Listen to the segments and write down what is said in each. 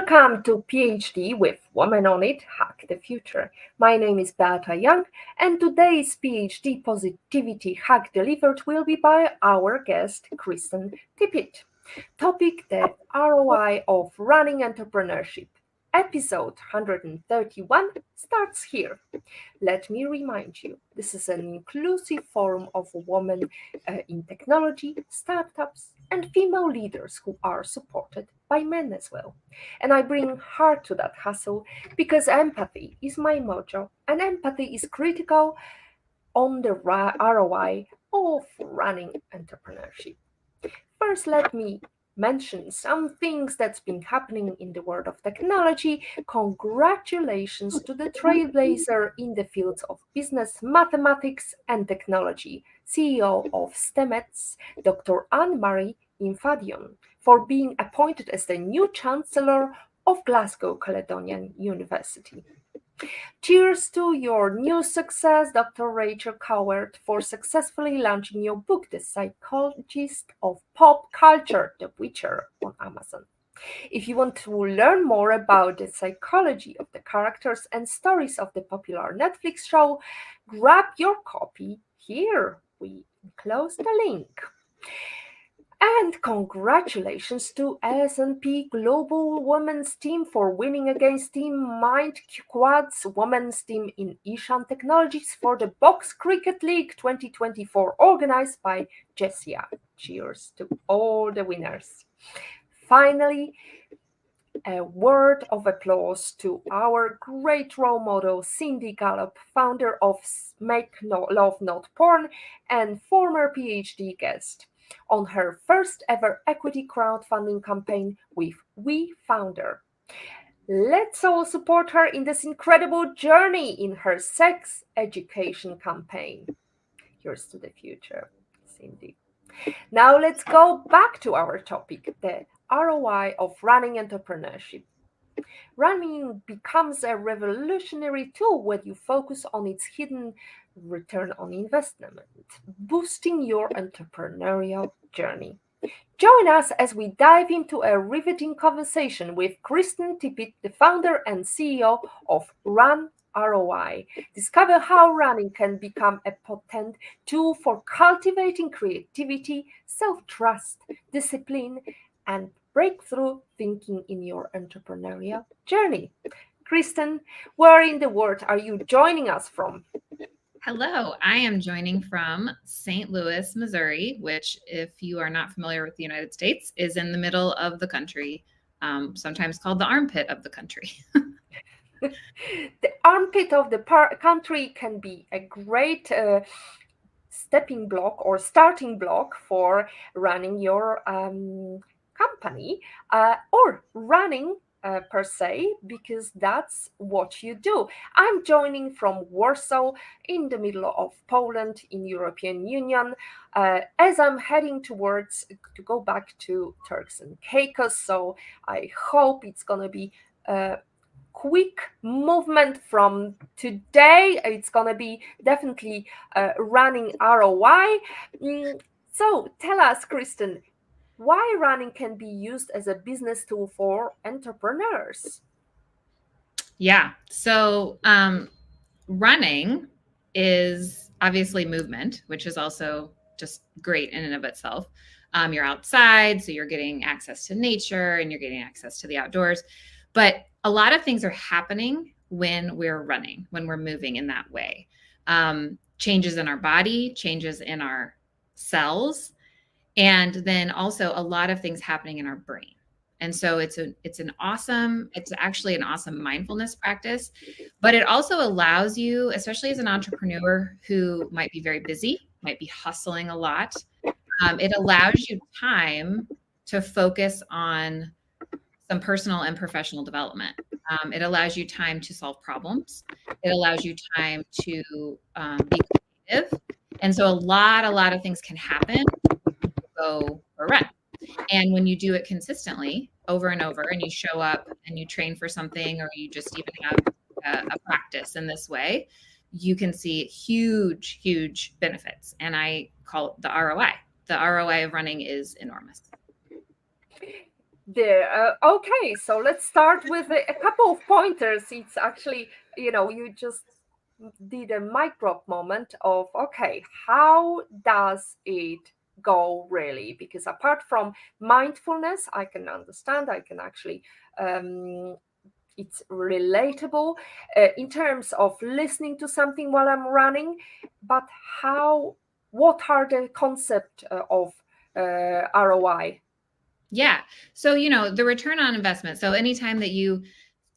Welcome to PhD with Woman on It, Hack the Future. My name is Beata Young, and today's PhD Positivity Hack delivered will be by our guest, Kristen Tippit. Topic: the ROI of running entrepreneurship. Episode 131 starts here. Let me remind you, this is an inclusive forum of women in technology, startups, and female leaders who are supported by men as well. And I bring heart to that hustle because empathy is my mojo, and empathy is critical on the ROI of running entrepreneurship. First, let me mention some things that's been happening in the world of technology. Congratulations to the trailblazer in the fields of business, mathematics, and technology, CEO of STEMETS, Dr. Anne-Marie Infadion, for being appointed as the new Chancellor of Glasgow Caledonian University. Cheers to your new success, Dr. Rachel Coward, for successfully launching your book, The Psychologist of Pop Culture, The Witcher, on Amazon. If you want to learn more about the psychology of the characters and stories of the popular Netflix show, grab your copy here. We enclose the link. And congratulations to S&P Global Women's Team for winning against Team Mind Quad's Women's Team in Ishan Technologies for the Box Cricket League 2024, organized by Jessia. Cheers to all the winners. Finally, a word of applause to our great role model, Cindy Gallop, founder of Make Love Not Porn and former PhD guest, on her first ever equity crowdfunding campaign with We Founder. Let's all support her in this incredible journey in her sex education campaign. Here's to the future, Cindy. Now let's go back to our topic, the ROI of running entrepreneurship. Running becomes a revolutionary tool when you focus on its hidden return on investment, boosting your entrepreneurial journey. Join us as we dive into a riveting conversation with Kristen Tippit, the founder and CEO of RunROI. Discover how running can become a potent tool for cultivating creativity, self-trust, discipline, and breakthrough thinking in your entrepreneurial journey. Kristen, where in the world are you joining us from? Hello, I am joining from St. Louis, Missouri, which, if you are not familiar with the United States, is in the middle of the country, sometimes called the armpit of the country. The armpit of the country can be a great stepping block or starting block for running your company or running per se, because that's what you do. I'm joining from Warsaw in the middle of Poland in European Union as I'm heading towards to go back to Turks and Caicos. So I hope it's going to be quick movement from today. It's going to be definitely running ROI. So tell us, Kristen, why running can be used as a business tool for entrepreneurs. Yeah. So running is obviously movement, which is also just great in and of itself. You're outside, so you're getting access to nature and you're getting access to the outdoors. But a lot of things are happening when we're running, when we're moving in that way. Changes in our body, changes in our cells, and then also a lot of things happening in our brain. And so it's actually an awesome mindfulness practice, but it also allows you, especially as an entrepreneur who might be very busy, might be hustling a lot, it allows you time to focus on some personal and professional development. It allows you time to solve problems. It allows you time to be creative. And so a lot of things can happen when you go for a run. And when you do it consistently over and over, and you show up and you train for something, or you just even have a practice in this way, you can see huge benefits. And I call it the ROI. The ROI of running is enormous. There. Okay, so let's start with a couple of pointers. It's actually, you just did a mic drop moment of, okay, how does it go really? Because apart from mindfulness, I can understand, I can actually, it's relatable in terms of listening to something while I'm running, but what are the concept of ROI? Yeah. So, the return on investment. So anytime that you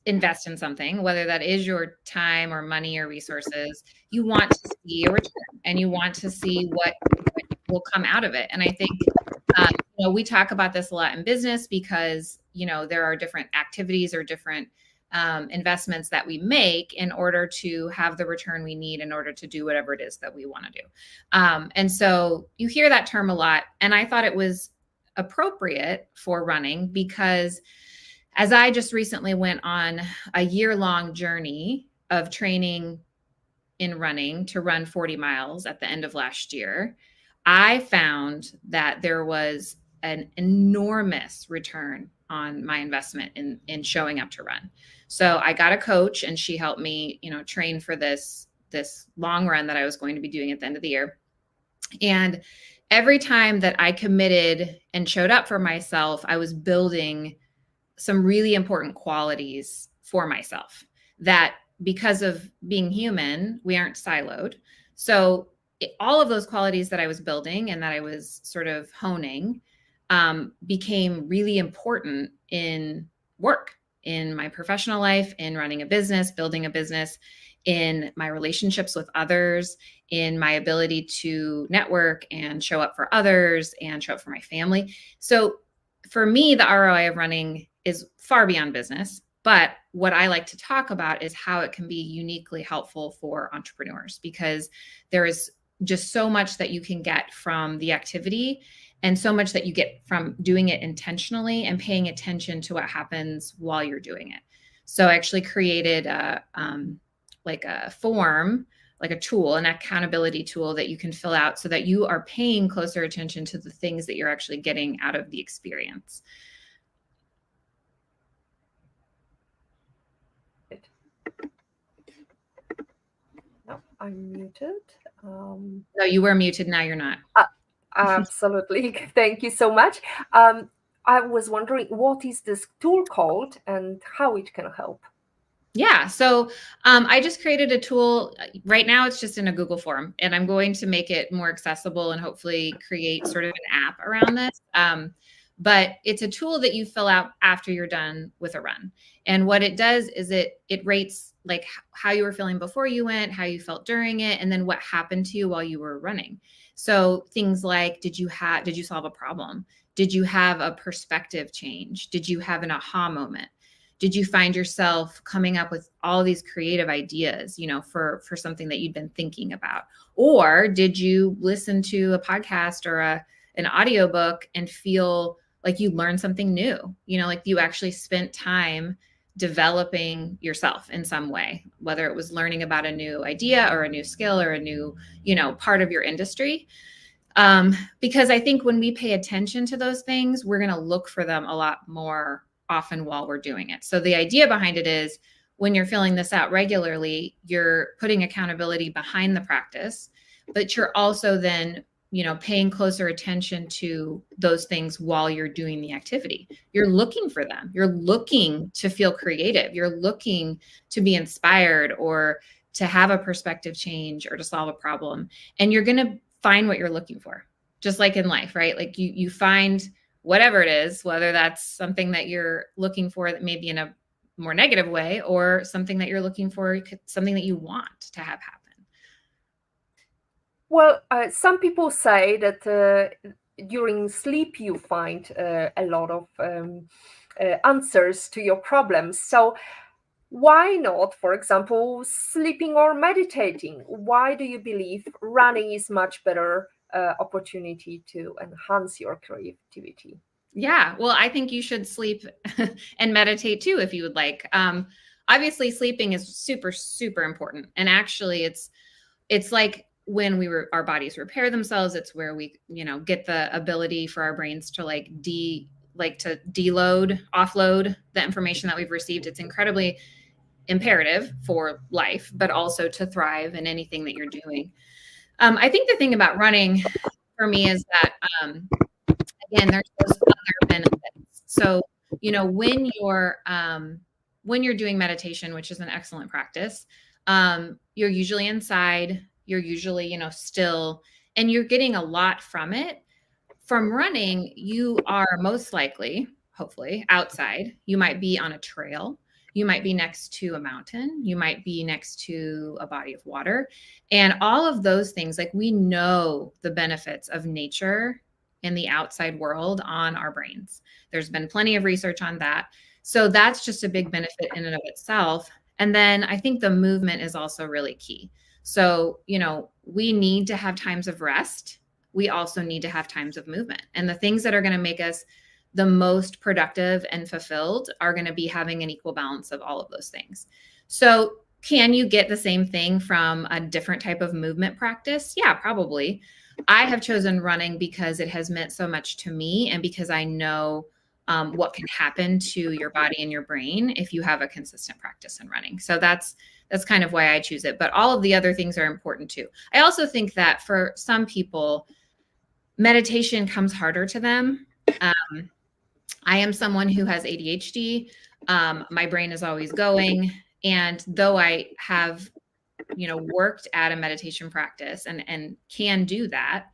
invest in something, whether that is your time or money or resources, you want to see a return and you want to see what will come out of it. And I think, we talk about this a lot in business because, there are different activities or different investments that we make in order to have the return we need in order to do whatever it is that we want to do. And so you hear that term a lot. And I thought it was appropriate for running because as I just recently went on a year-long journey of training in running to run 40 miles at the end of last year, I found that there was an enormous return on my investment in showing up to run. So I got a coach and she helped me, train for this long run that I was going to be doing at the end of the year. And every time that I committed and showed up for myself, I was building some really important qualities for myself that because of being human, we aren't siloed. So all of those qualities that I was building and that I was sort of honing became really important in work, in my professional life, in running a business, building a business, in my relationships with others, in my ability to network and show up for others and show up for my family. So for me, the ROI of running is far beyond business. But what I like to talk about is how it can be uniquely helpful for entrepreneurs because there is just so much that you can get from the activity and so much that you get from doing it intentionally and paying attention to what happens while you're doing it. So I actually created a form, like a tool, an accountability tool that you can fill out so that you are paying closer attention to the things that you're actually getting out of the experience. No, I'm muted. No, you were muted. Now you're not. Absolutely. Thank you so much. I was wondering, what is this tool called and how it can help? Yeah. So I just created a tool. Right now, it's just in a Google form, and I'm going to make it more accessible and hopefully create sort of an app around this. But it's a tool that you fill out after you're done with a run. And what it does is it rates like how you were feeling before you went, how you felt during it, and then what happened to you while you were running. So things like, did you solve a problem? Did you have a perspective change? Did you have an aha moment? Did you find yourself coming up with all these creative ideas, for something that you'd been thinking about? Or did you listen to a podcast or an audiobook and feel like you learned something new? Like you actually spent time developing yourself in some way, whether it was learning about a new idea or a new skill or a new, part of your industry. Because I think when we pay attention to those things, we're going to look for them a lot more often while we're doing it. So the idea behind it is when you're filling this out regularly, you're putting accountability behind the practice, but you're also then, paying closer attention to those things while you're doing the activity. You're looking for them. You're looking to feel creative. You're looking to be inspired or to have a perspective change or to solve a problem. And you're going to find what you're looking for, just like in life, right? Like you find whatever it is, whether that's something that you're looking for that maybe in a more negative way or something that you're looking for, something that you want to have happen. Well, some people say that during sleep you find a lot of answers to your problems. So why not, for example, sleeping or meditating? Why do you believe running is much better opportunity to enhance your creativity? Yeah, well, I think you should sleep and meditate too if you would like. Obviously, sleeping is super, super important, and actually, it's like when our bodies repair themselves. It's where we, get the ability for our brains to like like to deload, offload the information that we've received. It's incredibly imperative for life, but also to thrive in anything that you're doing. I think the thing about running for me is that, again, there's those other benefits. So, when you're doing meditation, which is an excellent practice, you're usually inside, you're usually, still, and you're getting a lot from it. From running, you are most likely, hopefully, outside. You might be on a trail. You might be next to a mountain. You might be next to a body of water. And all of those things, like, we know the benefits of nature in the outside world on our brains. There's been plenty of research on that. So that's just a big benefit in and of itself. And then I think the movement is also really key. So, we need to have times of rest. We also need to have times of movement. And the things that are going to make us the most productive and fulfilled are going to be having an equal balance of all of those things. So can you get the same thing from a different type of movement practice? Yeah, probably. I have chosen running because it has meant so much to me, and because I know what can happen to your body and your brain if you have a consistent practice in running. So that's kind of why I choose it. But all of the other things are important too. I also think that for some people, meditation comes harder to them. I am someone who has ADHD. My brain is always going. And though I have, worked at a meditation practice and can do that,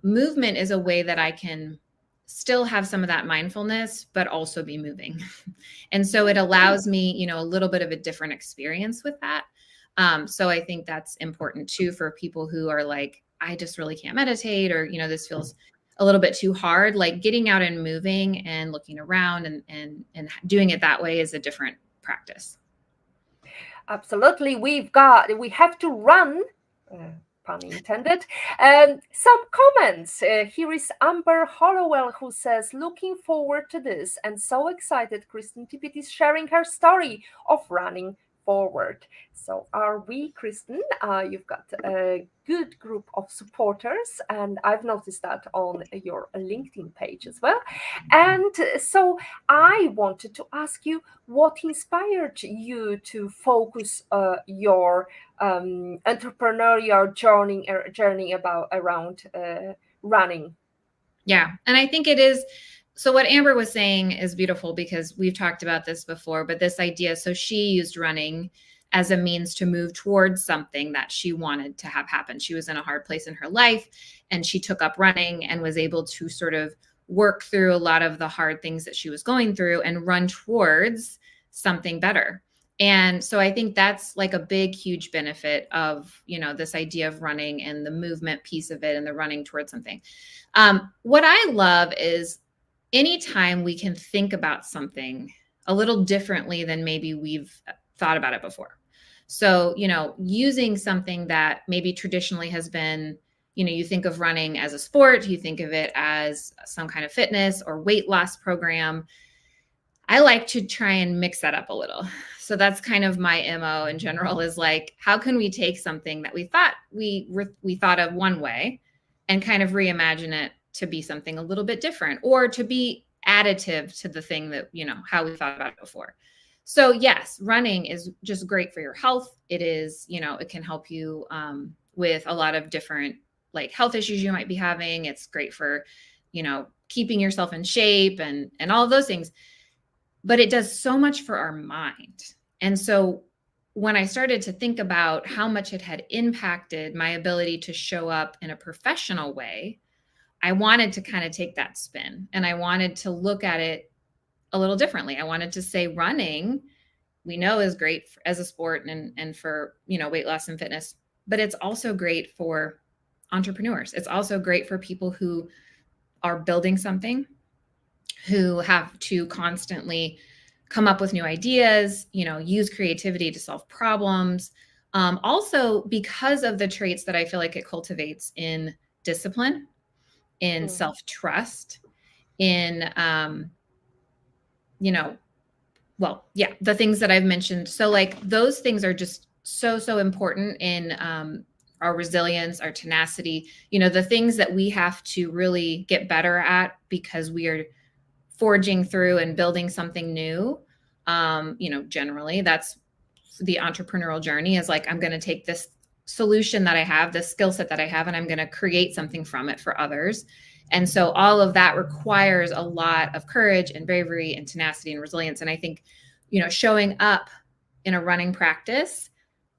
movement is a way that I can still have some of that mindfulness, but also be moving. And so it allows me, a little bit of a different experience with that. So I think that's important too for people who are like, I just really can't meditate, or, this feels a little bit too hard. Like, getting out and moving and looking around and doing it that way is a different practice. Absolutely. We have to run, pun intended. Some comments. Here is Amber Hollowell, who says, looking forward to this and so excited Kristen Tippit is sharing her story of running forward. So are we, Kristen? You've got a good group of supporters, and I've noticed that on your LinkedIn page as well. And so I wanted to ask you, what inspired you to focus your entrepreneurial journey around running? Yeah, and I think it is. So what Amber was saying is beautiful, because we've talked about this before, but this idea, so she used running as a means to move towards something that she wanted to have happen. She was in a hard place in her life, and she took up running and was able to sort of work through a lot of the hard things that she was going through and run towards something better. And so I think that's like a big, huge benefit of, this idea of running and the movement piece of it and the running towards something. What I love is anytime we can think about something a little differently than maybe we've thought about it before. So, using something that maybe traditionally has been, you think of running as a sport, you think of it as some kind of fitness or weight loss program. I like to try and mix that up a little. So that's kind of my MO in general, is like, how can we take something that we thought we thought of one way and kind of reimagine it to be something a little bit different, or to be additive to the thing that, how we thought about it before. So yes, running is just great for your health. It is, it can help you with a lot of different like health issues you might be having. It's great for, keeping yourself in shape and all of those things. But it does so much for our mind. And so when I started to think about how much it had impacted my ability to show up in a professional way, I wanted to kind of take that spin, and I wanted to look at it a little differently. I wanted to say running, we know, is great as a sport and for, weight loss and fitness, but it's also great for entrepreneurs. It's also great for people who are building something, who have to constantly come up with new ideas, use creativity to solve problems. Also, because of the traits that I feel like it cultivates in discipline, in self-trust, in, the things that I've mentioned. So like those things are just so important in our resilience, our tenacity, the things that we have to really get better at, because we are forging through and building something new. Generally that's the entrepreneurial journey, is like, I'm going to take this solution that I have, this skill set that I have, and I'm going to create something from it for others. And so all of that requires a lot of courage and bravery and tenacity and resilience. And I think, showing up in a running practice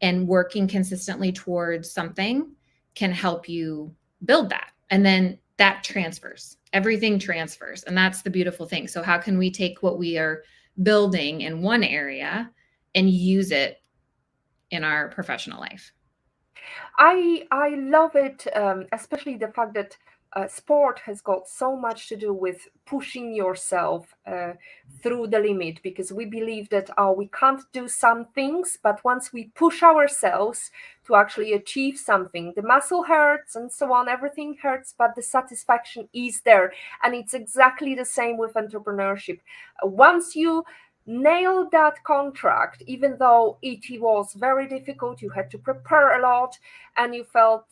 and working consistently towards something can help you build that. And then that transfers, everything transfers. And that's the beautiful thing. So how can we take what we are building in one area and use it in our professional life? I love it, especially the fact that sport has got so much to do with pushing yourself through the limit, because we believe that we can't do some things, but once we push ourselves to actually achieve something, the muscle hurts and so on, everything hurts, but the satisfaction is there. And it's exactly the same with entrepreneurship. Once you nailed that contract, even though it was very difficult, you had to prepare a lot, and you felt,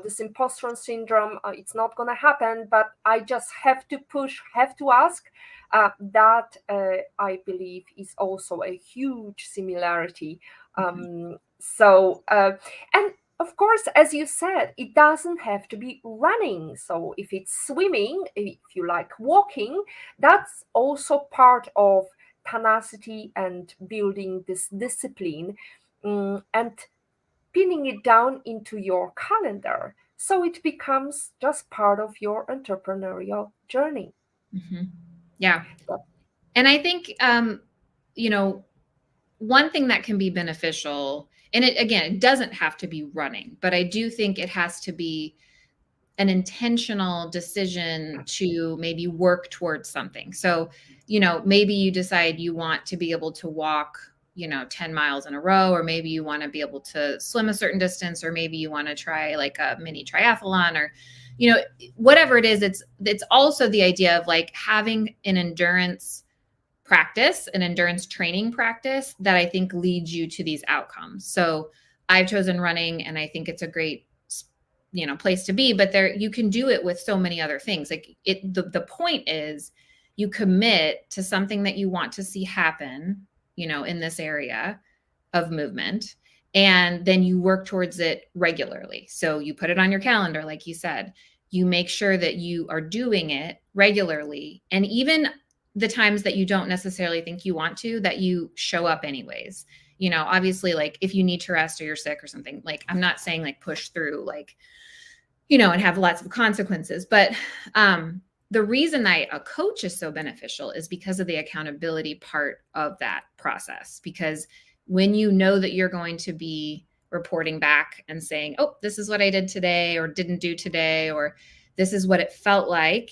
this imposter syndrome, it's not going to happen, but I just have to push, have to ask. That I believe is also a huge similarity. And of course, as you said, it doesn't have to be running. So if it's swimming, if you like walking, that's also part of tenacity and building this discipline, and pinning it down into your calendar so it becomes just part of your entrepreneurial journey. Mm-hmm. Yeah. And I think, one thing that can be beneficial, and it doesn't have to be running, but I do think it has to be an intentional decision to maybe work towards something. So, maybe you decide you want to be able to walk, 10 miles in a row, or maybe you want to be able to swim a certain distance, or maybe you want to try like a mini triathlon, or, whatever it is. It's also the idea of like having an endurance practice, an endurance training practice that I think leads you to these outcomes. So I've chosen running, and I think it's a great place to be, but there you can do it with so many other things. Like the point is you commit to something that you want to see happen, in this area of movement, and then you work towards it regularly. So you put it on your calendar, like you said, you make sure that you are doing it regularly, and even the times that you don't necessarily think you want to, that you show up anyways. Obviously, like if you need to rest or you're sick or something, like I'm not saying like push through, like, and have lots of consequences. But the reason that a coach is so beneficial is because of the accountability part of that process. Because when you know that you're going to be reporting back and saying, oh, this is what I did today or didn't do today, or this is what it felt like,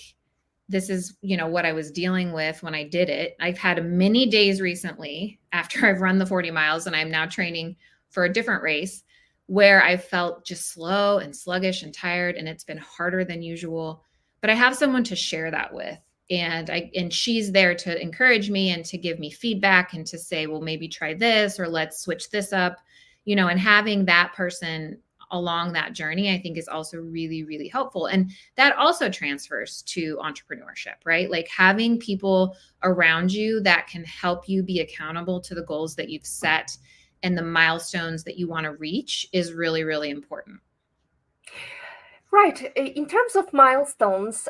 this is, what I was dealing with when I did it. I've had many days recently after I've run the 40 miles and I'm now training for a different race, where I felt just slow and sluggish and tired, and it's been harder than usual. But I have someone to share that with, and she's there to encourage me and to give me feedback and to say, well, maybe try this, or let's switch this up, and having that person along that journey, I think is also really, really helpful. And that also transfers to entrepreneurship, right? Like having people around you that can help you be accountable to the goals that you've set and the milestones that you want to reach is really, really important. Right. In terms of milestones,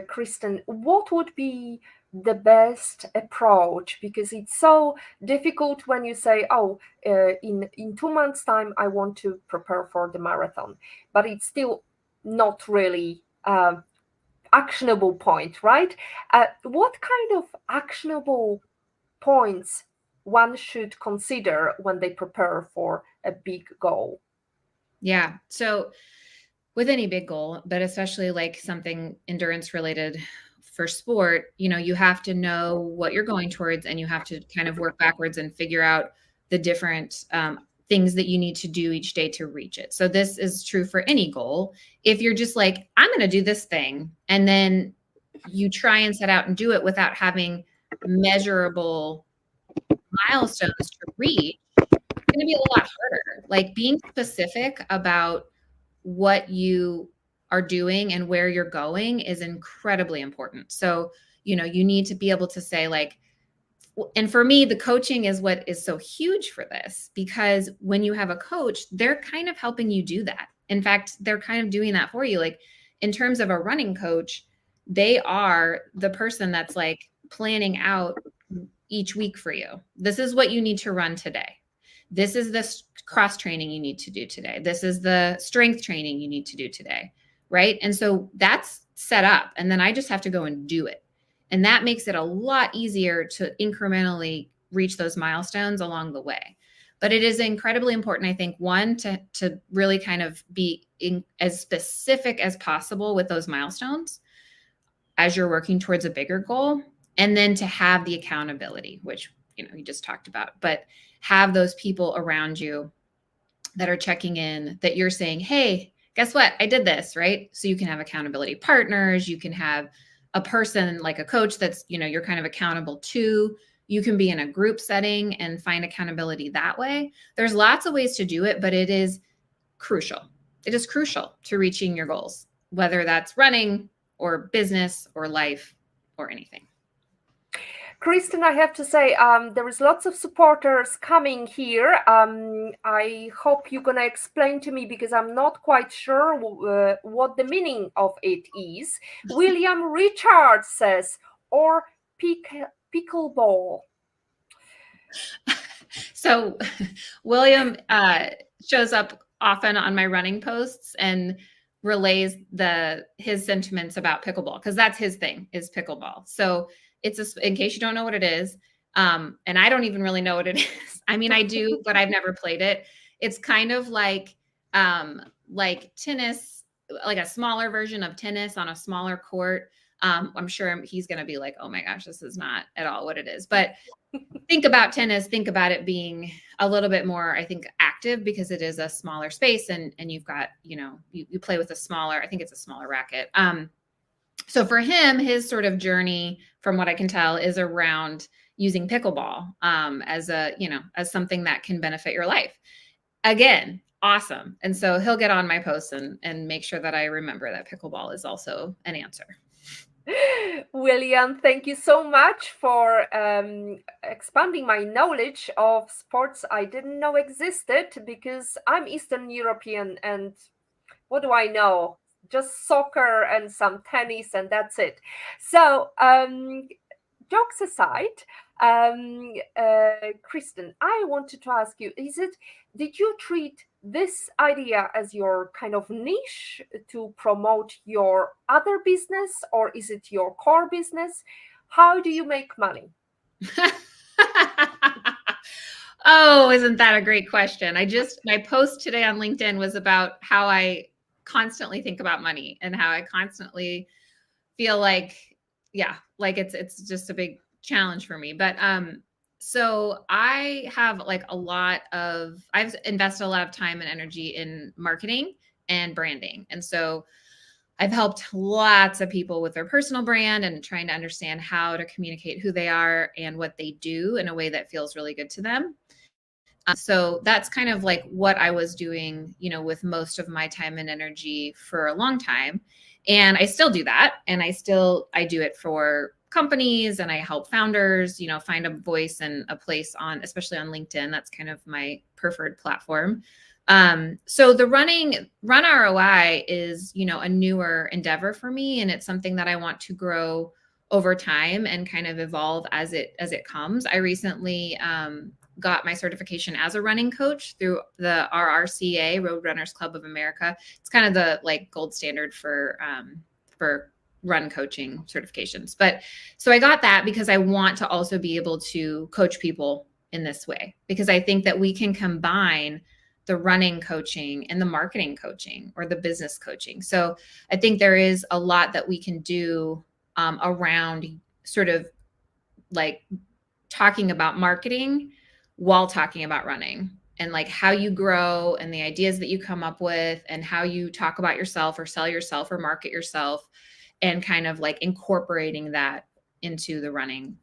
Kristen, what would be the best approach? Because it's so difficult when you say, oh, in 2 months' time, I want to prepare for the marathon, but it's still not really actionable point, right? What kind of actionable points one should consider when they prepare for a big goal? Yeah. So with any big goal, but especially like something endurance related for sport, you have to know what you're going towards, and you have to kind of work backwards and figure out the different things that you need to do each day to reach it. So this is true for any goal. If you're just like, I'm going to do this thing, and then you try and set out and do it without having measurable milestones to reach, it's going to be a lot harder. Like being specific about what you are doing and where you're going is incredibly important. So, you need to be able to say like, and for me, the coaching is what is so huge for this, because when you have a coach, they're kind of helping you do that. In fact, they're kind of doing that for you. Like in terms of a running coach, they are the person that's like planning out each week for you. This is what you need to run today. This is the cross training you need to do today. This is the strength training you need to do today. Right. And so that's set up. And then I just have to go and do it. And that makes it a lot easier to incrementally reach those milestones along the way. But it is incredibly important, I think, one, to really kind of be as specific as possible with those milestones as you're working towards a bigger goal. And then to have the accountability, which, you just talked about, but have those people around you that are checking in, that you're saying, hey, guess what? I did this, right? So you can have accountability partners. You can have a person like a coach that's, you're kind of accountable to. You can be in a group setting and find accountability that way. There's lots of ways to do it, but it is crucial. It is crucial to reaching your goals, whether that's running or business or life or anything. Kristen, I have to say, there is lots of supporters coming here. I hope you're going to explain to me, because I'm not quite sure what the meaning of it is. William Richard says, or pickleball. So William shows up often on my running posts and relays his sentiments about pickleball, because that's his thing, is pickleball. So it's in case you don't know what it is, and I don't even really know what it is. I mean, I do, but I've never played it. It's kind of like tennis, like a smaller version of tennis on a smaller court. I'm sure he's going to be like, oh my gosh, this is not at all what it is. But think about tennis, think about it being a little bit more, I think, active, because it is a smaller space, and you've got, you play with I think it's a smaller racket. So for him, his sort of journey, from what I can tell, is around using pickleball as as something that can benefit your life. Again, awesome. And so he'll get on my posts and make sure that I remember that pickleball is also an answer. William, thank you so much for expanding my knowledge of sports I didn't know existed, because I'm Eastern European, and what do I know? Just soccer and some tennis, and that's it. So, jokes aside, Kristen, I wanted to ask you, did you treat this idea as your kind of niche to promote your other business, or is it your core business? How do you make money? Oh, isn't that a great question? My post today on LinkedIn was about how I constantly think about money and how I constantly feel like, it's just a big challenge for me. But so I have I've invested a lot of time and energy in marketing and branding. And so I've helped lots of people with their personal brand and trying to understand how to communicate who they are and what they do in a way that feels really good to them. So that's kind of like what I was doing, with most of my time and energy for a long time. And I still do that. And I do it for companies, and I help founders, find a voice and a place especially on LinkedIn. That's kind of my preferred platform. So the RunROI is, a newer endeavor for me. And it's something that I want to grow over time and kind of evolve as it comes. I recently, got my certification as a running coach through the RRCA, Road Runners Club of America. It's kind of the gold standard for run coaching certifications. But so I got that because I want to also be able to coach people in this way, because I think that we can combine the running coaching and the marketing coaching or the business coaching. So I think there is a lot that we can do around sort of talking about marketing while talking about running, and how you grow and the ideas that you come up with and how you talk about yourself or sell yourself or market yourself, and kind of incorporating that into the running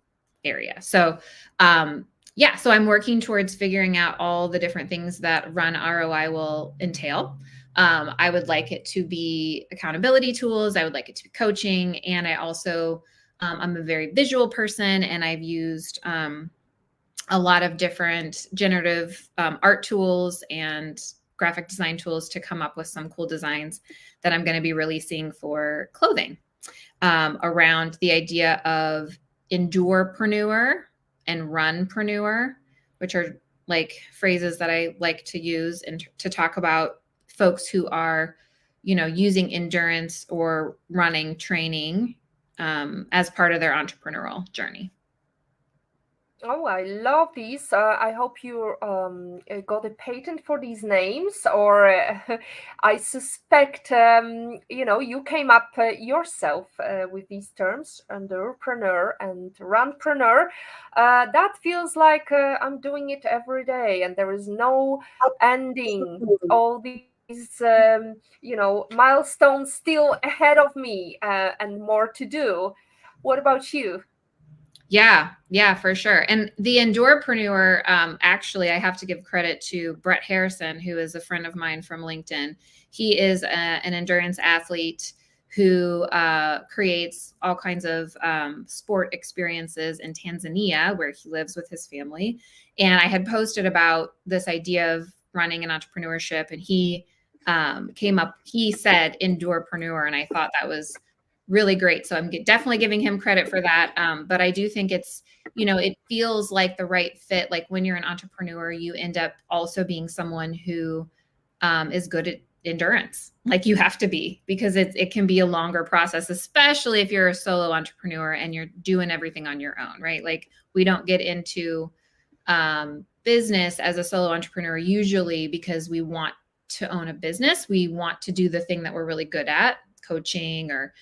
area. So, so I'm working towards figuring out all the different things that RunROI will entail. I would like it to be accountability tools. I would like it to be coaching. And I also I'm a very visual person, and I've used a lot of different generative art tools and graphic design tools to come up with some cool designs that I'm going to be releasing for clothing around the idea of endurepreneur and runpreneur, which are like phrases that I like to use and to talk about folks who are, using endurance or running training as part of their entrepreneurial journey. Oh, I love these. I hope you got a patent for these names, or I suspect you came up yourself with these terms, entrepreneur and runpreneur. That feels like I'm doing it every day, and there is no ending. All these milestones still ahead of me, and more to do. What about you? Yeah, for sure. And the endurepreneur, actually, I have to give credit to Brett Harrison, who is a friend of mine from LinkedIn. He is an endurance athlete who creates all kinds of sport experiences in Tanzania, where he lives with his family. And I had posted about this idea of running an entrepreneurship, and he he said endurepreneur, and I thought that was really great. So I'm definitely giving him credit for that. But I do think it's, it feels like the right fit. Like when you're an entrepreneur, you end up also being someone who is good at endurance. Like you have to be, because it can be a longer process, especially if you're a solo entrepreneur and you're doing everything on your own, right? Like we don't get into business as a solo entrepreneur usually because we want to own a business. We want to do the thing that we're really good at, coaching or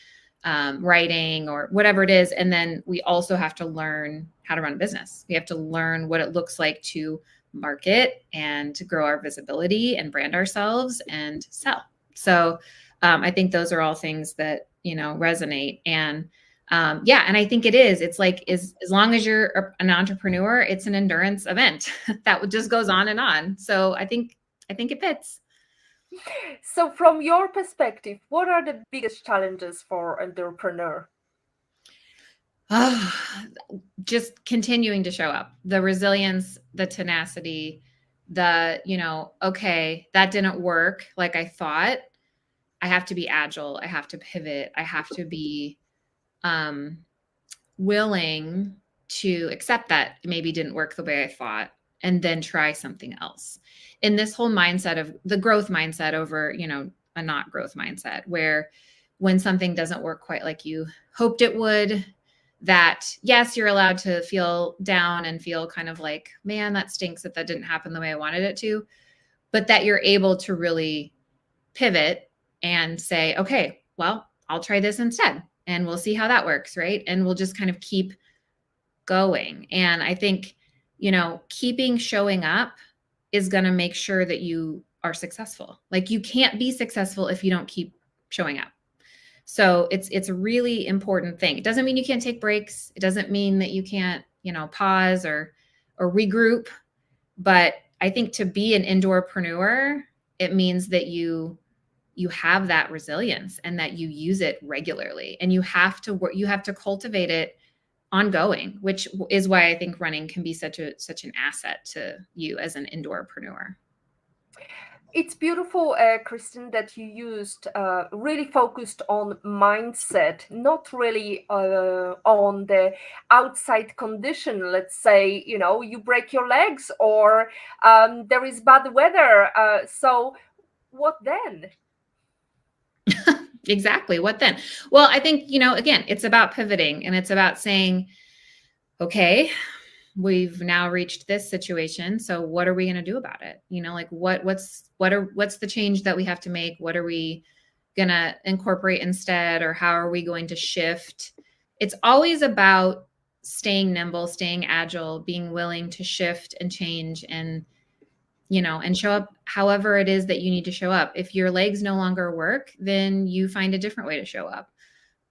writing or whatever it is. And then we also have to learn how to run a business. We have to learn what it looks like to market and to grow our visibility and brand ourselves and sell. So I think those are all things that, resonate. And and I think it's like, as long as you're an entrepreneur, it's an endurance event that just goes on and on. So I think it fits. So, from your perspective, what are the biggest challenges for entrepreneur? Oh, just continuing to show up, the resilience, the tenacity, okay, that didn't work like I thought. I have to be agile. I have to pivot. I have to be um, willing to accept that it maybe didn't work the way I thought and then try something else. And this whole mindset of the growth mindset over, a not growth mindset, where when something doesn't work quite like you hoped it would, that yes, you're allowed to feel down and feel kind of like, man, that stinks that didn't happen the way I wanted it to, but that you're able to really pivot and say, okay, well, I'll try this instead and we'll see how that works, right? And we'll just kind of keep going. And I think, keeping showing up is going to make sure that you are successful. Like you can't be successful if you don't keep showing up. So it's a really important thing. It doesn't mean you can't take breaks. It doesn't mean that you can't, pause or regroup. But I think to be an endurepreneur, it means that you have that resilience and that you use it regularly, and you have to cultivate it ongoing, which is why I think running can be such an asset to you as an endurepreneur. It's beautiful, Kristen, that you used really focused on mindset, not really on the outside condition. Let's say, you break your legs or there is bad weather. So, what then? Exactly. What then? Well, I think, again, it's about pivoting, and it's about saying, okay, we've now reached this situation. So what are we going to do about it? Like what's the change that we have to make? What are we going to incorporate instead? Or how are we going to shift? It's always about staying nimble, staying agile, being willing to shift and change and show up however it is that you need to show up. If your legs no longer work, then you find a different way to show up.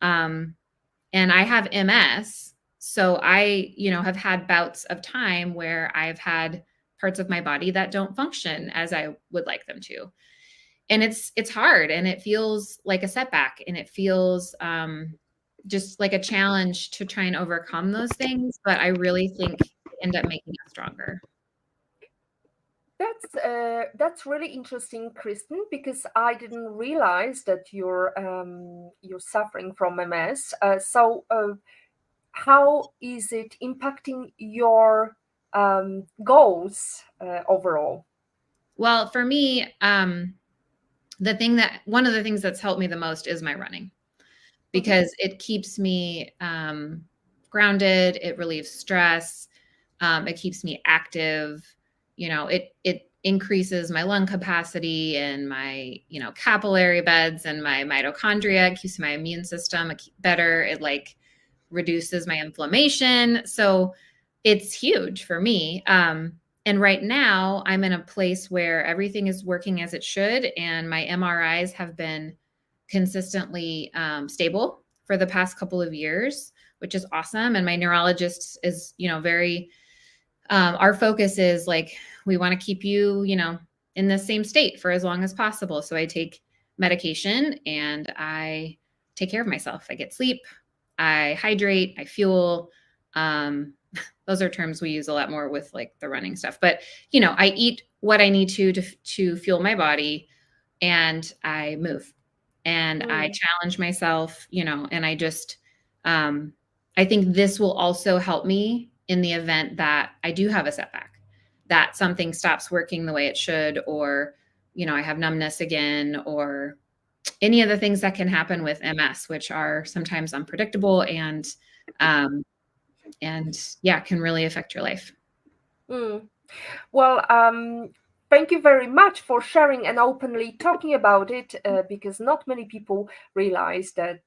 And I have MS. So I, have had bouts of time where I've had parts of my body that don't function as I would like them to. And it's hard, and it feels like a setback, and it feels just like a challenge to try and overcome those things. But I really think they end up making us stronger. That's really interesting, Kristen, because I didn't realize that you're suffering from MS. How is it impacting your goals overall? Well, for me, one of the things that's helped me the most is my running, because it keeps me grounded. It relieves stress. It keeps me active. It increases my lung capacity and my, capillary beds and my mitochondria. It keeps my immune system better. It like reduces my inflammation. So it's huge for me. And right now I'm in a place where everything is working as it should. And my MRIs have been consistently stable for the past couple of years, which is awesome. And my neurologist is, very, our focus is like, we want to keep you, in the same state for as long as possible. So I take medication and I take care of myself. I get sleep, I hydrate, I fuel. Those are terms we use a lot more with like the running stuff, but I eat what I need to fuel my body, and I move and I challenge myself, and I just, I think this will also help me in the event that I do have a setback, that something stops working the way it should, or, I have numbness again, or any of the things that can happen with MS, which are sometimes unpredictable and yeah, can really affect your life. Well, thank you very much for sharing and openly talking about it, because not many people realize that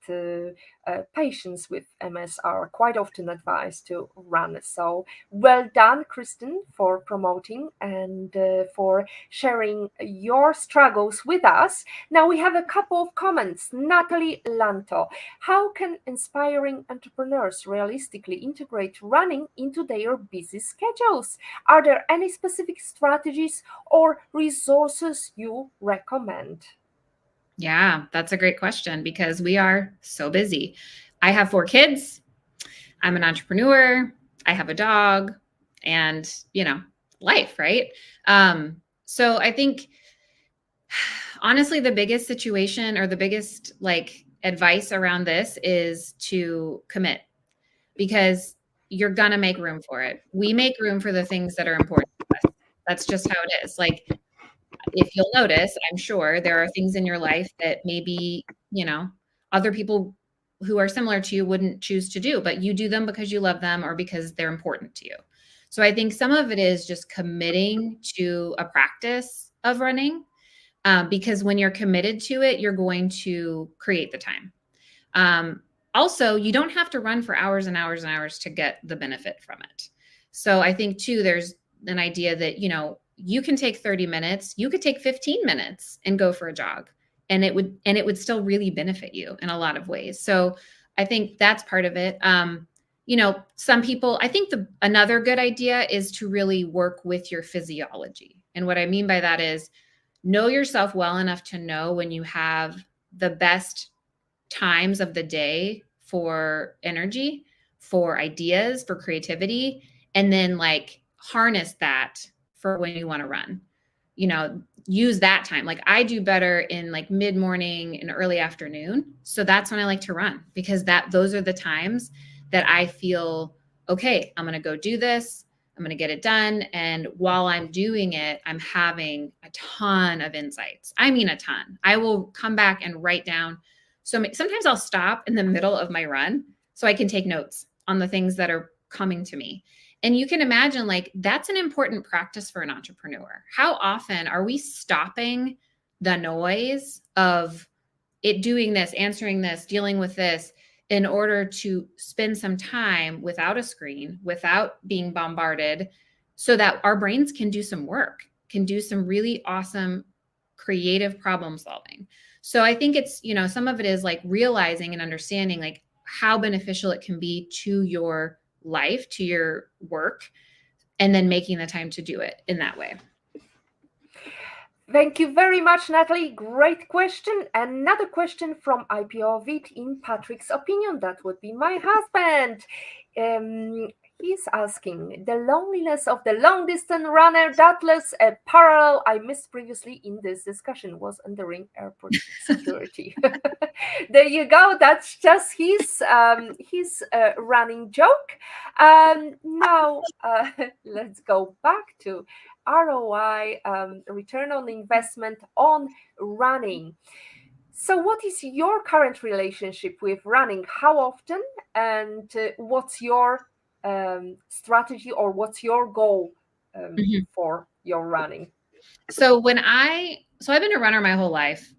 patients with MS are quite often advised to run. So well done, Kristen, for promoting and for sharing your struggles with us. Now we have a couple of comments. Natalie Lanto: how can inspiring entrepreneurs realistically integrate running into their busy schedules? Are there any specific strategies or resources you recommend? Yeah, that's a great question, because we are so busy. I have 4 kids. I'm an entrepreneur. I have a dog, and, life, right? So I think honestly, the biggest situation, or the biggest like advice around this, is to commit, because you're going to make room for it. We make room for the things that are important to us. That's just how it is. Like, if you'll notice, I'm sure there are things in your life that maybe, other people who are similar to you wouldn't choose to do, but you do them because you love them or because they're important to you. So I think some of it is just committing to a practice of running, because when you're committed to it, you're going to create the time. Also, you don't have to run for hours and hours and hours to get the benefit from it. So I think too, there's an idea that, you can take 30 minutes, you could take 15 minutes and go for a jog, and it would still really benefit you in a lot of ways. So I think that's part of it. Some people, I think another good idea is to really work with your physiology. And what I mean by that is, know yourself well enough to know when you have the best times of the day for energy, for ideas, for creativity, and then like harness that for when you want to run. Use that time. Like, I do better in like mid-morning and early afternoon. So that's when I like to run, because those are the times that I feel, okay, I'm going to go do this. I'm going to get it done. And while I'm doing it, I'm having a ton of insights. I mean, a ton. I will come back and write down. So sometimes I'll stop in the middle of my run so I can take notes on the things that are coming to me. And you can imagine, like, that's an important practice for an entrepreneur. How often are we stopping the noise of it, doing this, answering this, dealing with this, in order to spend some time without a screen, without being bombarded, so that our brains can do some work, can do some really awesome creative problem solving. So I think it's, some of it is like realizing and understanding like how beneficial it can be to your life, to your work, and then making the time to do it in that way. Thank you very much, Natalie. Great question. Another question from IPO of it. In Patrick's opinion, that would be my husband. Um, he's asking the loneliness of the long distance runner, doubtless a parallel I missed previously in this discussion was entering airport security. There you go. That's just his running joke. Now let's go back to ROI, return on investment on running. So, what is your current relationship with running? How often, and what's your strategy, or what's your goal Mhm. for your running? So I've been a runner my whole life.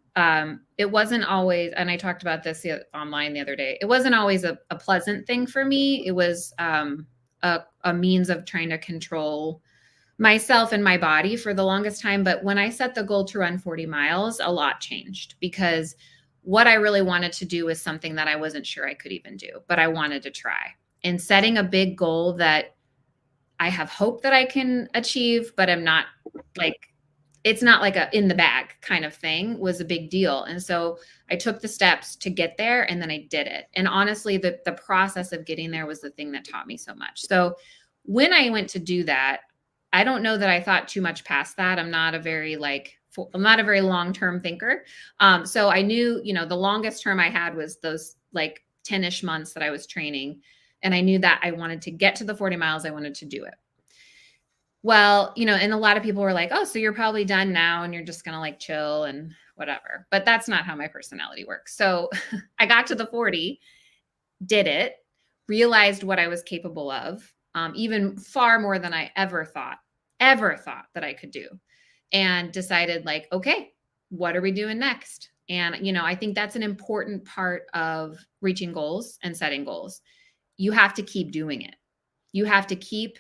It wasn't always, and I talked about this online the other day. It wasn't always a pleasant thing for me. It was a means of trying to control myself and my body for the longest time. But when I set the goal to run 40 miles, a lot changed because what I really wanted to do was something that I wasn't sure I could even do, but I wanted to try. And setting a big goal that I have hope that I can achieve, but I'm not like, it's not like a in the bag kind of thing was a big deal. And so I took the steps to get there and then I did it. And honestly, the process of getting there was the thing that taught me so much. So when I went to do that, I don't know that I thought too much past that. I'm not a very long-term thinker. So I knew, the longest term I had was those like 10-ish months that I was training. And I knew that I wanted to get to the 40 miles. I wanted to do it. Well, and a lot of people were like, oh, so you're probably done now and you're just going to like chill and whatever. But that's not how my personality works. So I got to the 40, did it, realized what I was capable of, even far more than I ever thought that I could do, and decided like, okay, what are we doing next? And, I think that's an important part of reaching goals and setting goals. You have to keep doing it. You have to keep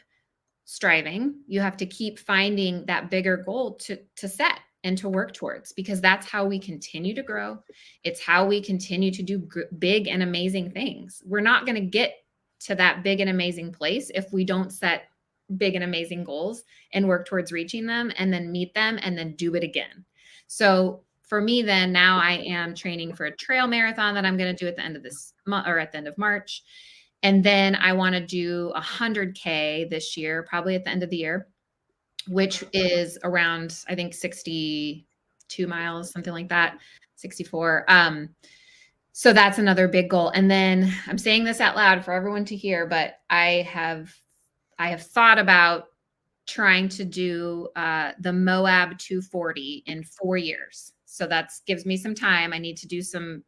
striving. You have to keep finding that bigger goal to set and to work towards, because that's how we continue to grow. It's how we continue to do big and amazing things. We're not going to get to that big and amazing place if we don't set big and amazing goals and work towards reaching them and then meet them and then do it again. So for me, then now I am training for a trail marathon that I'm going to do at the end of this month, or at the end of March. And then I want to do 100K this year, probably at the end of the year, which is around, I think, 62 miles, something like that, 64. So that's another big goal. And then I'm saying this out loud for everyone to hear, but I have thought about trying to do the Moab 240 in 4 years. So that gives me some time. I need to do some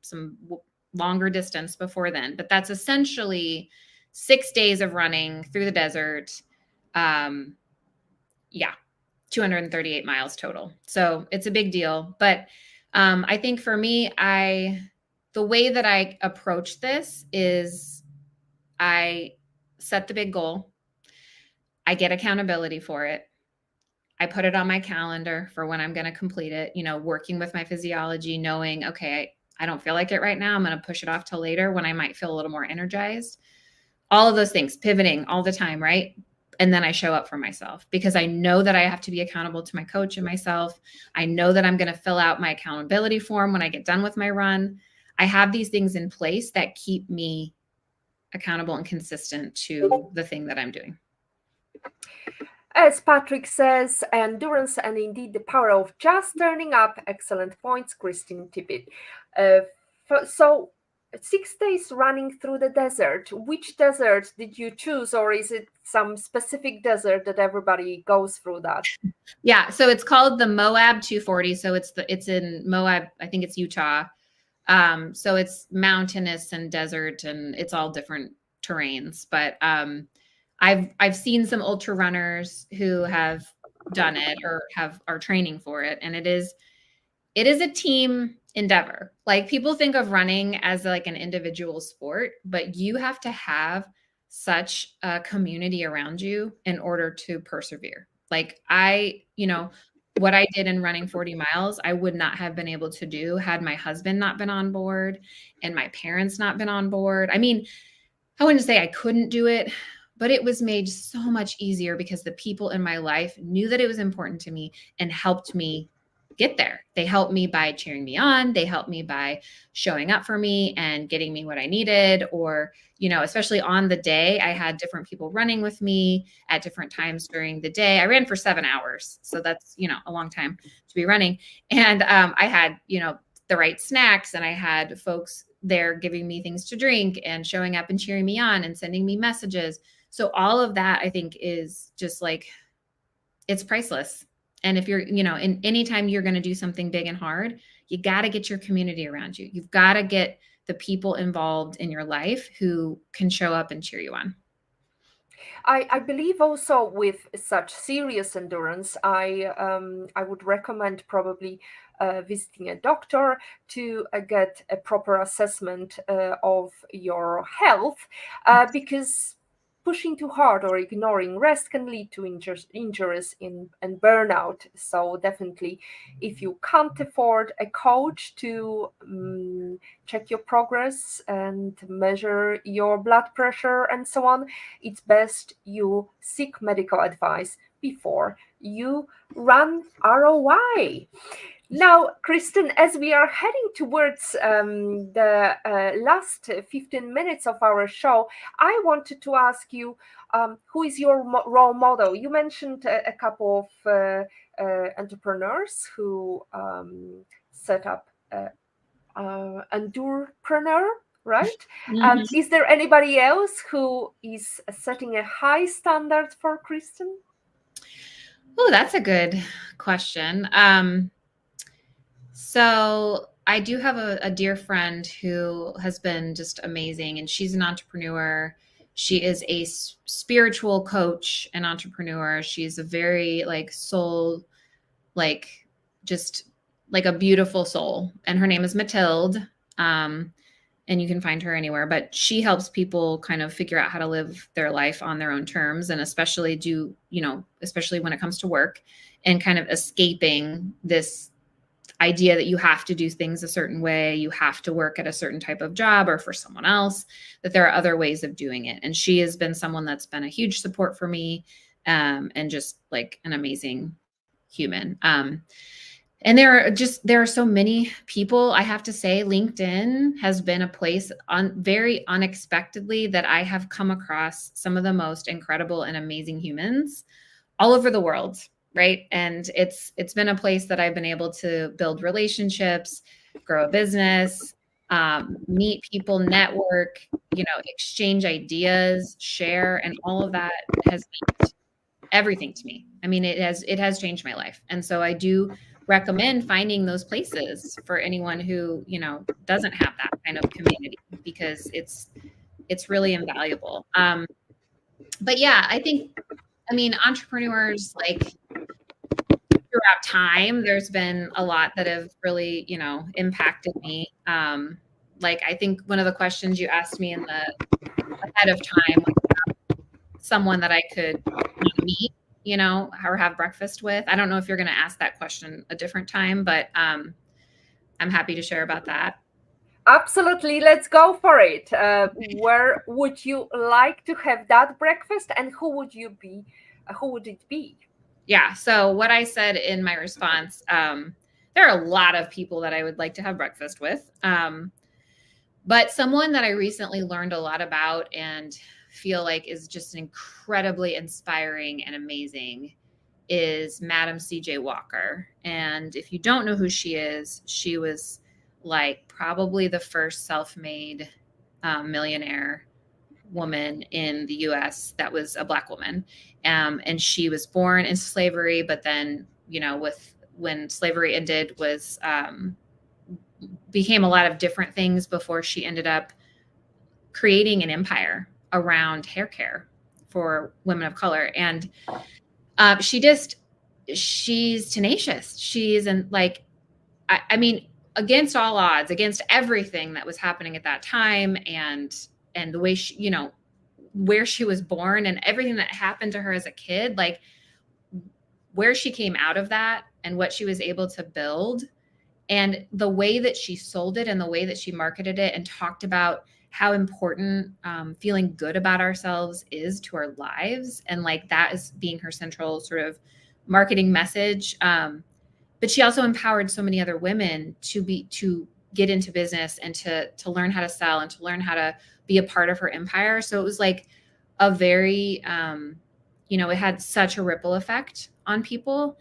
longer distance before then, but that's essentially 6 days of running through the desert. 238 miles total. So it's a big deal. But I think for me, the way that I approach this is I set the big goal. I get accountability for it. I put it on my calendar for when I'm going to complete it, working with my physiology, knowing, okay, I don't feel like it right now. I'm going to push it off till later when I might feel a little more energized. All of those things, pivoting all the time, right? And then I show up for myself because I know that I have to be accountable to my coach and myself. I know that I'm going to fill out my accountability form when I get done with my run. I have these things in place that keep me accountable and consistent to the thing that I'm doing. As Patrick says, endurance and indeed the power of just turning up. Excellent points, Kristen Tippit. So 6 days running through the desert. Which desert did you choose, or is it some specific desert that everybody goes through that? Yeah, so it's called the Moab 240. So it's in Moab, I think it's Utah. So it's mountainous and desert, and it's all different terrains. But I've seen some ultra runners who have done it or are training for it, and it is a team endeavor. Like, people think of running as like an individual sport, but you have to have such a community around you in order to persevere. Like, what I did in running 40 miles, I would not have been able to do had my husband not been on board and my parents not been on board. I mean, I wouldn't say I couldn't do it, but it was made so much easier because the people in my life knew that it was important to me and helped me get there. They helped me by cheering me on. They helped me by showing up for me and getting me what I needed. Or, especially on the day, I had different people running with me at different times during the day. I ran for 7 hours. So that's, a long time to be running. And I had, the right snacks, and I had folks there giving me things to drink and showing up and cheering me on and sending me messages. So all of that, I think, is just like, it's priceless. And if you're, in anytime you're going to do something big and hard, you got to get your community around you. You've got to get the people involved in your life who can show up and cheer you on. I believe also with such serious endurance, I would recommend probably visiting a doctor to get a proper assessment of your health, because pushing too hard or ignoring rest can lead to injuries and burnout. So definitely, if you can't afford a coach to check your progress and measure your blood pressure and so on, it's best you seek medical advice before you run ROI. Now, Kristen, as we are heading towards the last 15 minutes of our show, I wanted to ask you, who is your role model? You mentioned a couple of entrepreneurs who set up Endurepreneur, right? Mm-hmm. Is there anybody else who is setting a high standard for Kristen? Oh, that's a good question. So I do have a dear friend who has been just amazing, and she's an entrepreneur. She is a spiritual coach and entrepreneur. She's a very soul, just like a beautiful soul. And her name is Mathilde. And you can find her anywhere, but she helps people kind of figure out how to live their life on their own terms, and especially especially when it comes to work and kind of escaping this idea that you have to do things a certain way, you have to work at a certain type of job or for someone else, that there are other ways of doing it. And she has been someone that's been a huge support for me, and just like an amazing human. And there are so many people. I have to say, LinkedIn has been a place very unexpectedly that I have come across some of the most incredible and amazing humans all over the world. Right. And it's been a place that I've been able to build relationships, grow a business, meet people, network, exchange ideas, share, and all of that has meant everything to me. I mean, it has changed my life. And so I do recommend finding those places for anyone who, doesn't have that kind of community, because it's really invaluable. But yeah, entrepreneurs, throughout time, there's been a lot that have really, impacted me. I think one of the questions you asked me ahead of time was someone that I could meet, or have breakfast with. I don't know if you're going to ask that question a different time, but I'm happy to share about that. Absolutely, let's go for it. Where would you like to have that breakfast, and who would it be? Yeah. So what I said in my response, there are a lot of people that I would like to have breakfast with. But someone that I recently learned a lot about and feel like is just incredibly inspiring and amazing is Madam C.J. Walker. And if you don't know who she is, she was probably the first self-made millionaire woman in the U.S. that was a Black woman. And she was born into slavery, but then, when slavery ended, became a lot of different things before she ended up creating an empire around hair care for women of color. And she's tenacious. She's against all odds, against everything that was happening at that time, and the way she, where she was born and everything that happened to her as a kid, where she came out of that and what she was able to build, and the way that she sold it and the way that she marketed it and talked about how important feeling good about ourselves is to our lives. And that is being her central sort of marketing message. but she also empowered so many other women to get into business and to learn how to sell and to learn how to be a part of her empire. So it was like a very, it had such a ripple effect on people.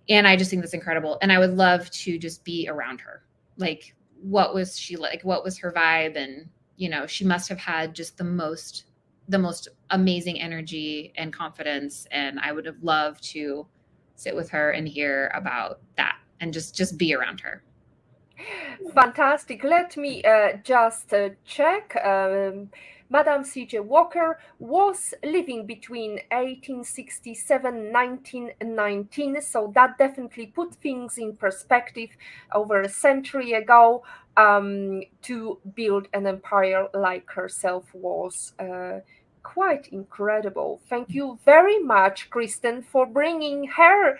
And I just think that's incredible. And I would love to just be around her. Like, what was she like? What was her vibe? And, she must have had just the most amazing energy and confidence. And I would have loved to sit with her and hear about that and just be around her. Fantastic. Let me just check. Madame C.J. Walker was living between 1867 and 1919, so that definitely put things in perspective over a century ago. To build an empire like herself was quite incredible. Thank you very much, Kristen, for bringing her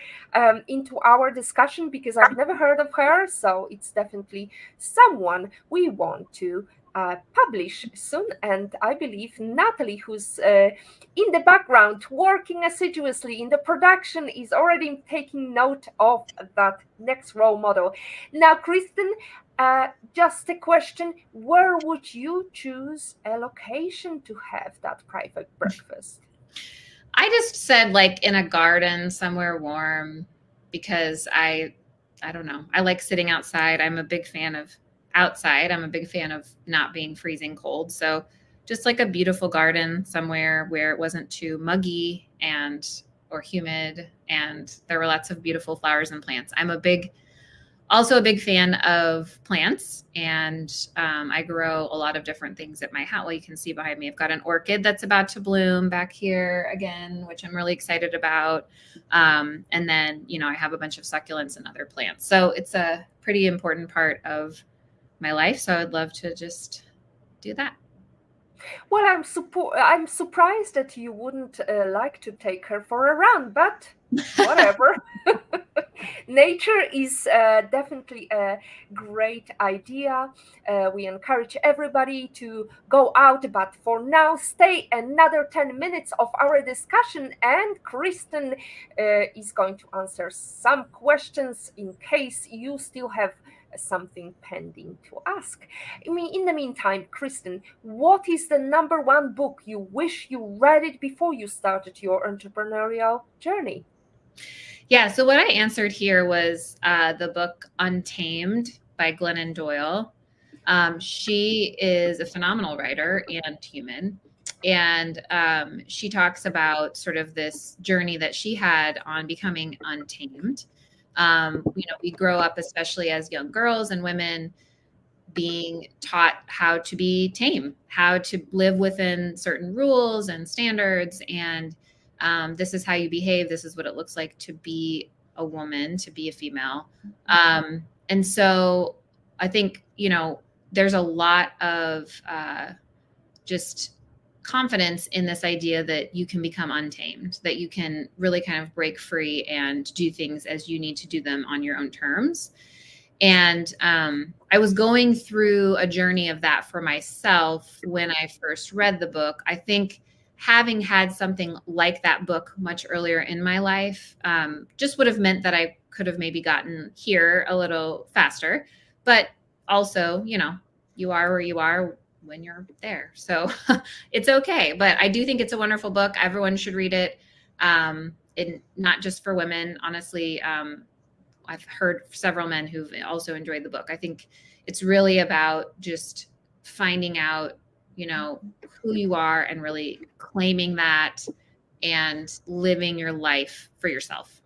into our discussion, because I've never heard of her. So it's definitely someone we want to publish soon. And I believe Natalie, who's in the background working assiduously in the production, is already taking note of that next role model. Now, Kristen, just a question: where would you choose a location to have that private breakfast? I just said like in a garden somewhere warm, because I don't know. I like sitting outside. I'm a big fan of outside. I'm a big fan of not being freezing cold. So just like a beautiful garden somewhere where it wasn't too muggy or humid, and there were lots of beautiful flowers and plants. I'm also a big fan of plants, and I grow a lot of different things at my house. Well, you can see behind me, I've got an orchid that's about to bloom back here again, which I'm really excited about. And then, I have a bunch of succulents and other plants. So it's a pretty important part of my life. So I'd love to just do that. Well, I'm surprised that you wouldn't like to take her for a run, but whatever. Nature is definitely a great idea. We encourage everybody to go out, but for now, stay another 10 minutes of our discussion, and Kristen is going to answer some questions in case you still have something pending to ask. I mean, in the meantime, Kristen, what is the number one book you wish you read it before you started your entrepreneurial journey? Yeah. So what I answered here was the book Untamed by Glennon Doyle. She is a phenomenal writer and human. And she talks about sort of this journey that she had on becoming untamed. We grow up, especially as young girls and women, being taught how to be tame, how to live within certain rules and standards. And this is how you behave. This is what it looks like to be a woman, to be a female. And so I think, there's a lot of just confidence in this idea that you can become untamed, that you can really kind of break free and do things as you need to do them on your own terms. And I was going through a journey of that for myself when I first read the book. I think having had something like that book much earlier in my life just would have meant that I could have maybe gotten here a little faster. But also, you are where you are when you're there. So it's okay. But I do think it's a wonderful book. Everyone should read it. Not just for women, honestly. I've heard several men who've also enjoyed the book. I think it's really about just finding out, who you are and really claiming that and living your life for yourself.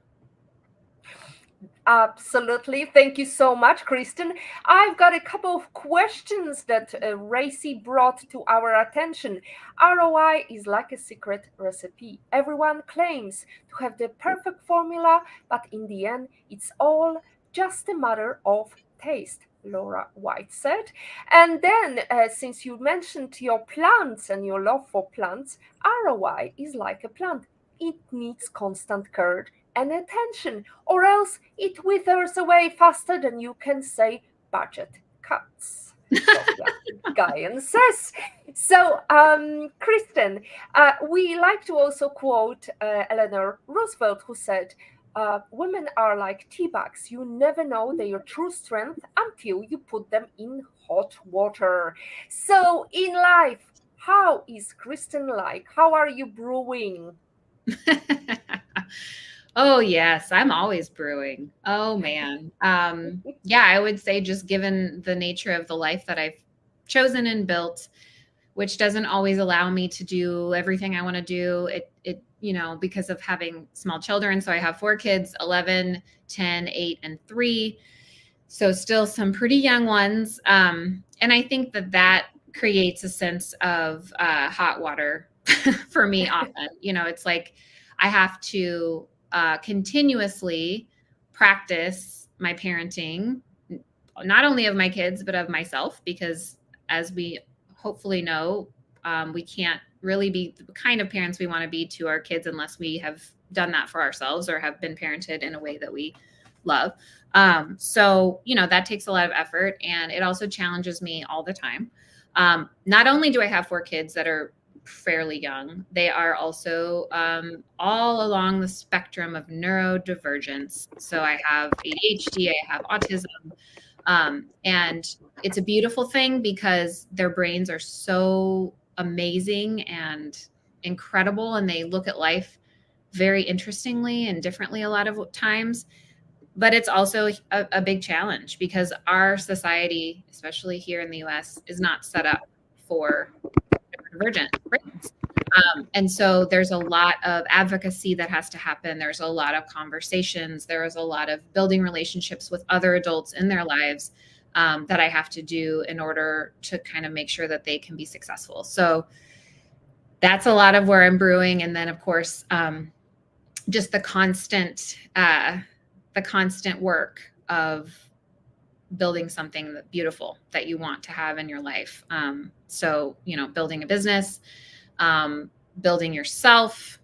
Absolutely. Thank you so much, Kristen. I've got a couple of questions that Racy brought to our attention. ROI is like a secret recipe. Everyone claims to have the perfect formula, but in the end, it's all just a matter of taste, Laura White said. And then, since you mentioned your plants and your love for plants, ROI is like a plant. It needs constant care and attention, or else it withers away faster than you can say budget cuts. Sophia Guyan says. So, Kristen, we like to also quote Eleanor Roosevelt, who said, Women are like tea bags. You never know their true strength until you put them in hot water. So, in life, how is Kristen like? How are you brewing? Oh, yes, I'm always brewing. Oh, man. Yeah, I would say just given the nature of the life that I've chosen and built, which doesn't always allow me to do everything I want to do. Because of having small children. So I have 4 kids, 11, 10, 8, and 3. So still some pretty young ones. And I think that creates a sense of hot water for me often. It's like I have to continuously practice my parenting, not only of my kids, but of myself, because as we hopefully know, we can't really be the kind of parents we want to be to our kids unless we have done that for ourselves or have been parented in a way that we love. So that takes a lot of effort, and it also challenges me all the time. Not only do I have 4 kids that are fairly young, they are also all along the spectrum of neurodivergence. So I have ADHD, I have autism, and it's a beautiful thing because their brains are so amazing and incredible, and they look at life very interestingly and differently a lot of times. But it's also a big challenge because our society, especially here in the US, is not set up for neurodivergent brains. And so there's a lot of advocacy that has to happen. There's a lot of conversations. There is a lot of building relationships with other adults in their lives that I have to do in order to kind of make sure that they can be successful. So that's a lot of where I'm brewing. And then, of course, just the constant work of building something beautiful that you want to have in your life. So building a business, building yourself,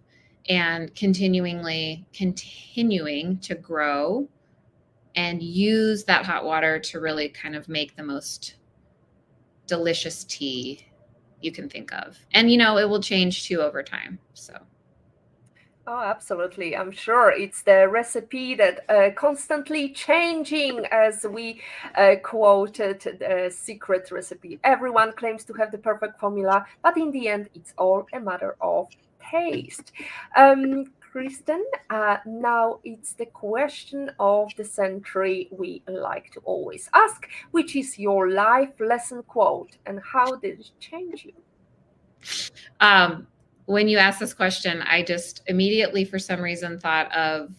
and continuing to grow and use that hot water to really kind of make the most delicious tea you can think of. And it will change too over time. So Oh, absolutely. I'm sure it's the recipe that constantly changing, as we quoted the secret recipe. Everyone claims to have the perfect formula, but in the end, it's all a matter of taste. Kristen, now it's the question of the century we like to always ask, which is your life lesson quote, and how did it change you? When you asked this question, I just immediately, for some reason, thought of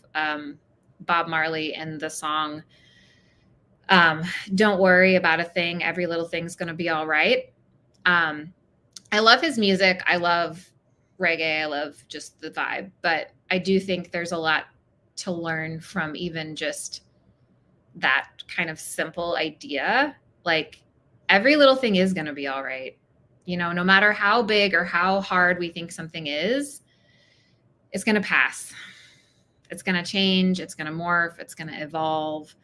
Bob Marley and the song, Don't Worry About a Thing, Every Little Thing's Gonna Be All Right. I love his music. I love reggae. I love just the vibe. But I do think there's a lot to learn from even just that kind of simple idea. Like, every little thing is gonna be all right. No matter how big or how hard we think something is, it's going to pass. It's going to change. It's going to morph. It's going to evolve.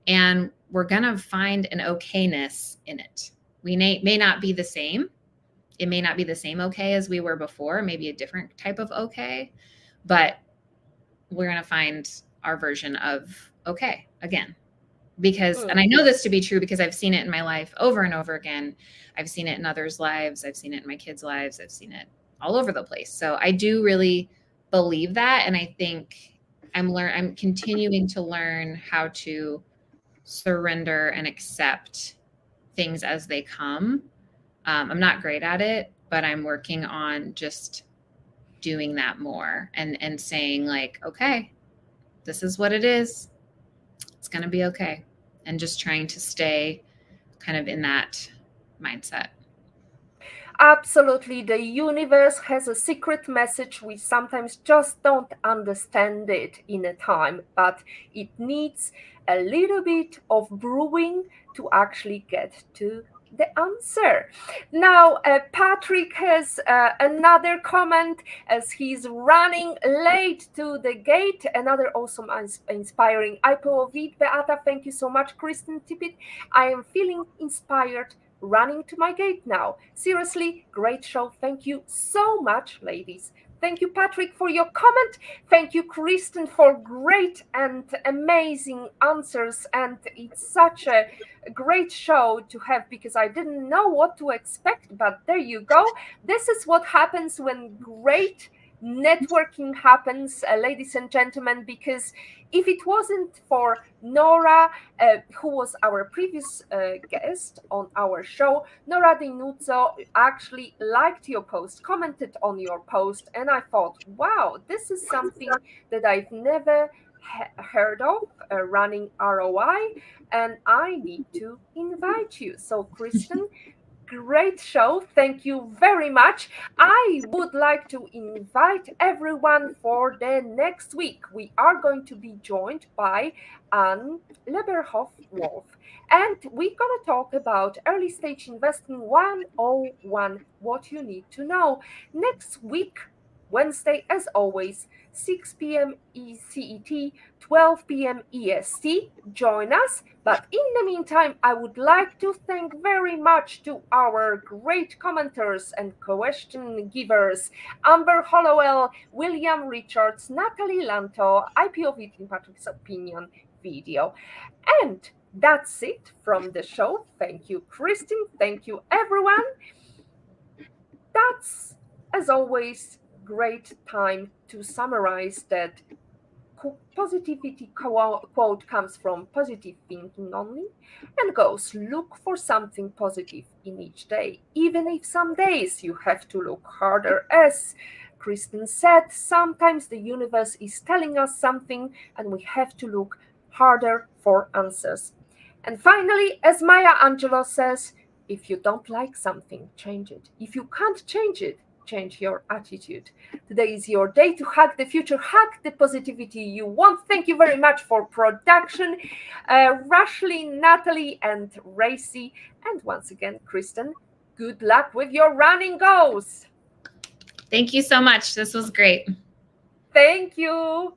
And we're going to find an okayness in it. We may not be the same. It may not be the same okay as we were before, maybe a different type of okay, but we're going to find our version of okay again. And I know this to be true because I've seen it in my life over and over again. I've seen it in others' lives. I've seen it in my kids' lives. I've seen it all over the place. So I do really believe that. And I think I'm continuing to learn how to surrender and accept things as they come. I'm not great at it, but I'm working on just doing that more and saying like, okay, this is what it is. It's going to be okay. And just trying to stay kind of in that mindset. Absolutely, the universe has a secret message. We sometimes just don't understand it in a time, but it needs a little bit of brewing to actually get to the answer. Now, Patrick has another comment as he's running late to the gate. Another awesome, inspiring IPO of it. Beata, thank you so much. Kristen Tippit, I am feeling inspired, running to my gate now. Seriously, great show. Thank you so much, ladies, Thank you, Patrick, for your comment. Thank you, Kristen, for great and amazing answers. And it's such a great show to have because I didn't know what to expect, but there you go. This is what happens when great networking happens, ladies and gentlemen, because if it wasn't for Nora, who was our previous guest on our show, Nora Di Nuzzo actually liked your post, commented on your post, and I thought, wow, this is something that I've never heard of, running ROI, and I need to invite you. So, Kristen, great show. Thank you very much. I would like to invite everyone for the next week. We are going to be joined by Anne Leberhoff-Wolf, and we're going to talk about early stage investing 101, what you need to know. Next week, Wednesday, as always, 6 p.m. CET, 12 p.m. EST. Join us. But in the meantime, I would like to thank very much to our great commenters and question givers, Amber Hollowell, William Richards, Natalie Lanto, IPO Eating Patrick's Opinion video. And that's it from the show. Thank you, Kristen. Thank you, everyone. That's, as always, great time to summarize that positivity quote comes from positive thinking only and goes, look for something positive in each day, even if some days you have to look harder. As Kristen said, sometimes the universe is telling us something and we have to look harder for answers. And finally, as Maya Angelou says, if you don't like something, change it. If you can't change it, change your attitude. Today is your day to hack the future, hack the positivity you want. Thank you very much for production, Rashly, Natalie, and Racy. And once again, Kristen, good luck with your running goals. Thank you so much. This was great. Thank you.